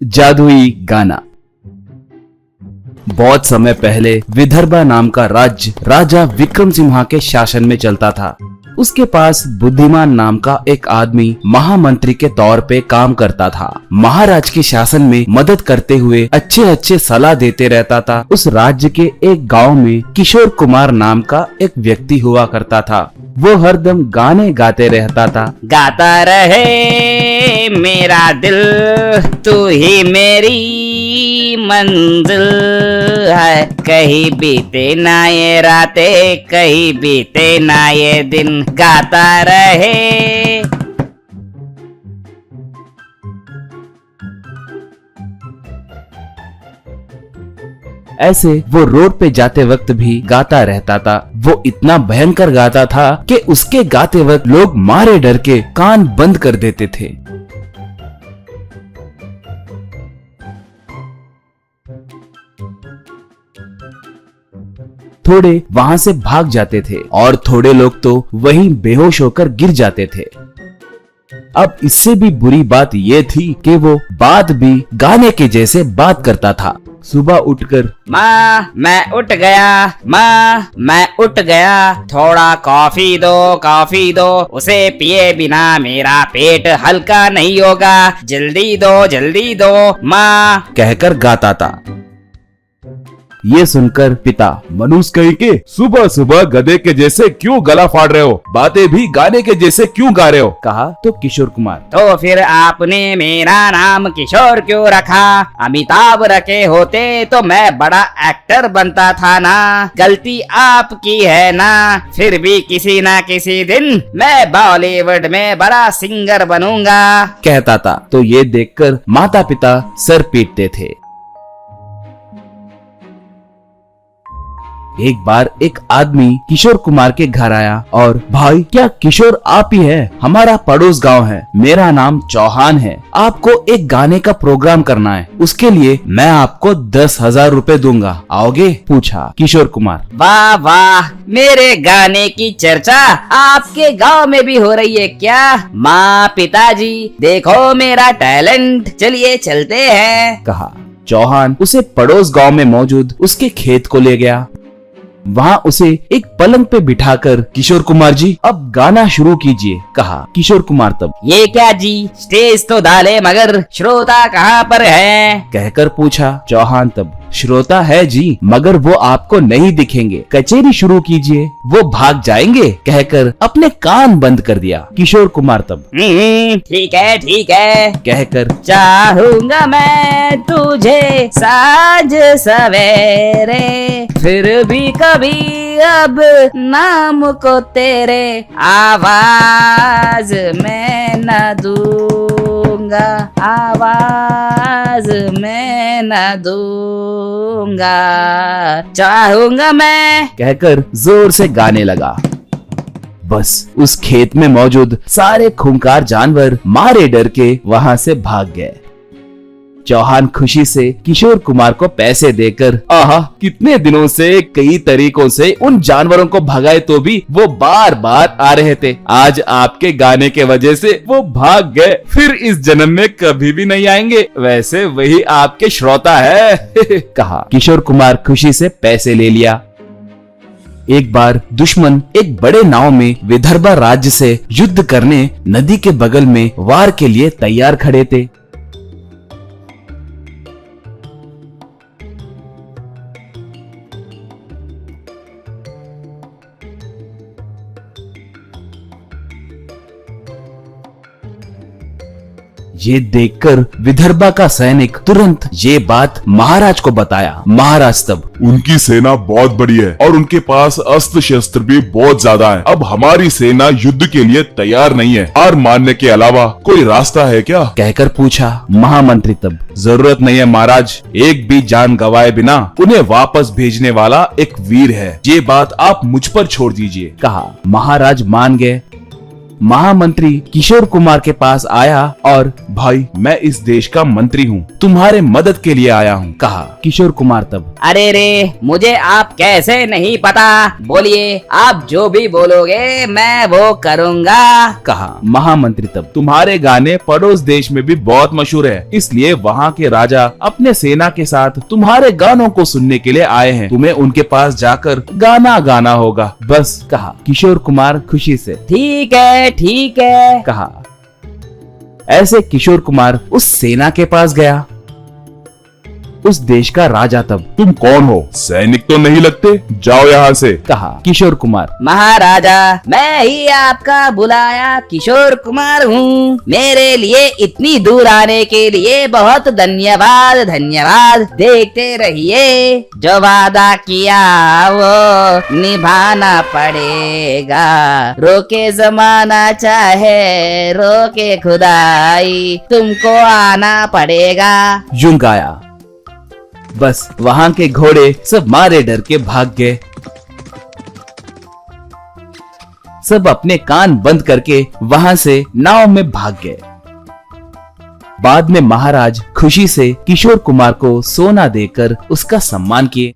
जादुई गाना। बहुत समय पहले विदर्भा नाम का राज्य राजा विक्रम सिंह के शासन में चलता था। उसके पास बुद्धिमान नाम का एक आदमी महामंत्री के तौर पे काम करता था। महाराज के शासन में मदद करते हुए अच्छे अच्छे सलाह देते रहता था। उस राज्य के एक गांव में किशोर कुमार नाम का एक व्यक्ति हुआ करता था। वो हरदम गाने गाते रहता था। गाता रहे मेरा दिल, तू ही मेरी मंजिल है। कहीं बीते ना ये रातें, कहीं बीते ना ये दिन, गाता रहे। ऐसे वो रोड पे जाते वक्त भी गाता रहता था। वो इतना भयंकर गाता था कि उसके गाते वक्त लोग मारे डर के कान बंद कर देते थे। थोड़े वहां से भाग जाते थे और थोड़े लोग तो वहीं बेहोश होकर गिर जाते थे। अब इससे भी बुरी बात ये थी कि वो बात भी गाने के जैसे बात करता था। सुबह उठकर माँ मैं उठ गया, माँ मैं उठ गया, थोड़ा कॉफी दो, कॉफी दो, उसे पिए बिना मेरा पेट हल्का नहीं होगा, जल्दी दो माँ, कहकर गाता था। ये सुनकर पिता मनुष्य कहीं के सुबह सुबह गधे के जैसे क्यों गला फाड़ रहे हो, बातें भी गाने के जैसे क्यों गा रहे हो, कहा तो किशोर कुमार, तो फिर आपने मेरा नाम किशोर क्यों रखा? अमिताभ रखे होते तो मैं बड़ा एक्टर बनता था ना। गलती आपकी है ना, फिर भी किसी ना किसी दिन मैं बॉलीवुड में बड़ा सिंगर बनूंगा, कहता था। तो ये देखकर माता पिता सर पीटते थे। एक बार एक आदमी किशोर कुमार के घर आया और भाई क्या किशोर आप ही है? हमारा पड़ोस गांव है, मेरा नाम चौहान है, आपको एक गाने का प्रोग्राम करना है, उसके लिए मैं आपको 10,000 रुपए दूंगा, आओगे? पूछा किशोर कुमार। वाह वाह, मेरे गाने की चर्चा आपके गांव में भी हो रही है क्या? माँ पिताजी देखो मेरा टैलेंट, चलिए चलते हैं, कहा। चौहान उसे पड़ोस गांव में मौजूद उसके खेत को ले गया। वहाँ उसे एक पलंग पे बिठाकर किशोर कुमार जी अब गाना शुरू कीजिए, कहा। किशोर कुमार तब ये क्या जी, स्टेज तो डाले मगर श्रोता कहाँ पर है? कहकर पूछा। चौहान तब श्रोता है जी, मगर वो आपको नहीं दिखेंगे, कचेरी शुरू कीजिए, वो भाग जाएंगे, कहकर अपने कान बंद कर दिया। किशोर कुमार तब ठीक है कहकर चाहूंगा मैं तुझे साँझ सवेरे, फिर भी कभी अब नाम को तेरे आवाज में न दूंगा, आवाज में न दूंगा, चाहूंगा मैं, कहकर जोर से गाने लगा। बस उस खेत में मौजूद सारे खूंखार जानवर मारे डर के वहां से भाग गए। चौहान खुशी से किशोर कुमार को पैसे देकर आहा कितने दिनों से कई तरीकों से उन जानवरों को भगाए तो भी वो बार बार आ रहे थे, आज आपके गाने के वजह से वो भाग गए, फिर इस जन्म में कभी भी नहीं आएंगे, वैसे वही आपके श्रोता है कहा। किशोर कुमार खुशी से पैसे ले लिया। एक बार दुश्मन एक बड़े नाव में विदर्भा राज्य से युद्ध करने नदी के बगल में वार के लिए तैयार खड़े थे। ये देखकर विदर्भा का सैनिक तुरंत ये बात महाराज को बताया। महाराज तब उनकी सेना बहुत बड़ी है और उनके पास अस्त्र शस्त्र भी बहुत ज्यादा है, अब हमारी सेना युद्ध के लिए तैयार नहीं है, हार मानने के अलावा कोई रास्ता है क्या? कहकर पूछा। महामंत्री तब जरूरत नहीं है महाराज, एक भी जान गंवाए बिना उन्हें वापस भेजने वाला एक वीर है, ये बात आप मुझ पर छोड़ दीजिए, कहा। महाराज मान गए। महामंत्री किशोर कुमार के पास आया और भाई मैं इस देश का मंत्री हूँ, तुम्हारे मदद के लिए आया हूँ, कहा। किशोर कुमार तब अरे रे, मुझे आप कैसे नहीं पता, बोलिए, आप जो भी बोलोगे मैं वो करूँगा, कहा। महामंत्री तब तुम्हारे गाने पड़ोस देश में भी बहुत मशहूर है, इसलिए वहाँ के राजा अपने सेना के साथ तुम्हारे गानों को सुनने के लिए आए हैं, तुम्हें उनके पास जाकर गाना गाना होगा, बस, कहा। किशोर कुमार खुशी से ठीक है, कहा। ऐसे किशोर कुमार उस सेना के पास गया। उस देश का राजा तब तुम कौन हो? सैनिक तो नहीं लगते, जाओ यहाँ से, कहा। किशोर कुमार महाराजा, मैं ही आपका बुलाया किशोर कुमार हूँ, मेरे लिए इतनी दूर आने के लिए बहुत धन्यवाद, देखते रहिए, जो वादा किया वो निभाना पड़ेगा, रोके जमाना चाहे रोके खुदाई, तुमको आना पड़ेगा, यूं गाया। बस वहां के घोड़े सब मारे डर के भाग गए। सब अपने कान बंद करके वहां से नाव में भाग गए। बाद में महाराज खुशी से किशोर कुमार को सोना देकर उसका सम्मान किए।